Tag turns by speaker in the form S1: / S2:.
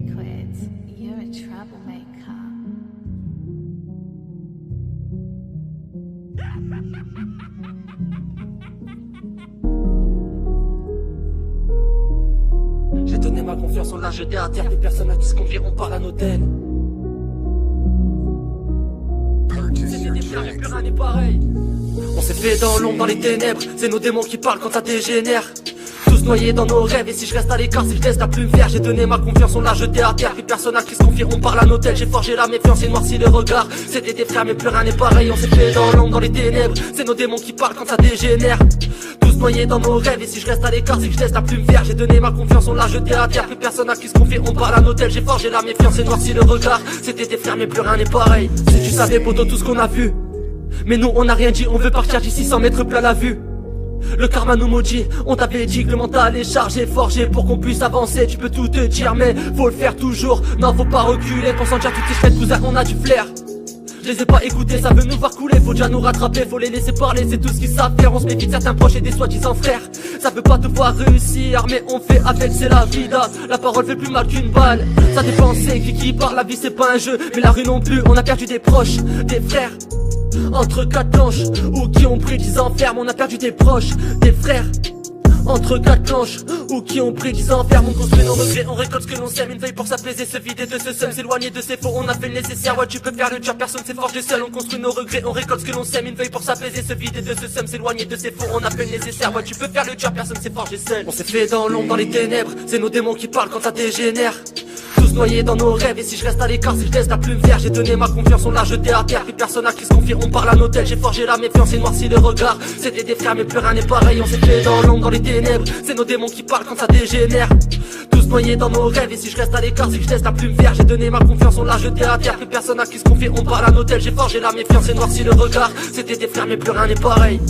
S1: Liquid, you're a troublemaker.
S2: J'ai donné ma confiance, on l'a jeté à terre. Plus personne à qui se confier, on parle à nos tels. C'était des frères, mais plus rien n'est pareil. On s'est fait dans l'ombre, dans les ténèbres. C'est nos démons qui parlent quand ça dégénère. Tous noyés dans nos rêves, et si je reste à l'écart, si je laisse la plume verte. J'ai donné ma confiance, on l'a jeté à terre. Plus personne à qui se confier, on parle à nos tels. J'ai forgé la méfiance et noirci le regard. C'était des frères, mais plus rien n'est pareil. On s'est fait dans l'ombre, dans les ténèbres. C'est nos démons qui parlent quand ça dégénère. Tous noyés dans nos rêves, et si je reste à l'écart, si je laisse la plume verte. J'ai donné ma confiance, on l'a jeté à terre. Plus personne à qui se confier, on parle à nos tels. J'ai forgé la méfiance et noirci le regard. C'était des frères, mais plus rien n'est pareil. Si tu savais, poto, tout ce qu'on a vu. Mais nous on n'a rien dit, on veut partir d'ici sans mettre plein la vue. Le karma nous maudit, on t'avait dit que le mental est chargé, forgé pour qu'on puisse avancer. Tu peux tout te dire mais faut le faire toujours. Non faut pas reculer, pour sentir toutes tes fêtes cousin, on a du flair. Je les ai pas écoutés, ça veut nous voir couler. Faut déjà nous rattraper, faut les laisser parler, c'est tout ce qu'ils savent faire. On se méfie de certains proches et des soi-disant frères. Ça veut pas te voir réussir, mais on fait avec, c'est la vida. La parole fait plus mal qu'une balle. Ça dépend c'est qui parle, la vie c'est pas un jeu. Mais la rue non plus, on a perdu des proches, des frères. Entre quatre planches, ou qui ont pris 10 ans ferme. On a perdu des proches, des frères. Entre quatre planches, ou qui ont pris 10 ans ferme. On construit nos regrets, on récolte ce que l'on sème. Une veille pour s'apaiser, se vider de ce seum, s'éloigner de ses faux, on a fait le nécessaire. Ouais tu peux faire le job, personne s'est forgé seul. On construit nos regrets, on récolte ce que l'on sème. Une veille pour s'apaiser, se vider de ce seum, s'éloigner de ses faux, on a fait le nécessaire. Ouais tu peux faire le job, personne s'est forgé seul. On s'est fait dans l'ombre, dans les ténèbres. C'est nos démons qui parlent quand ça dégénère. Tous noyés dans nos rêves, et si je reste à l'écart, si je laisse la plume verte. J'ai donné ma confiance, on l'a jeté à terre. Plus personne à qui se confier, on parle à nos tels. J'ai forgé la méfiance et noirci le regard. C'était des frères mais plus rien n'est pareil. On s'est fait dans l'ombre, dans les ténèbres. C'est nos démons qui parlent quand ça dégénère. Tous noyés dans nos rêves, et si je reste à l'écart, si je laisse la plume verte. J'ai donné ma confiance, on l'a jeté à terre. Plus personne à qui se confier, on parle à nos tels. J'ai forgé la méfiance et noirci le regard. C'était des frères mais plus rien n'est pareil.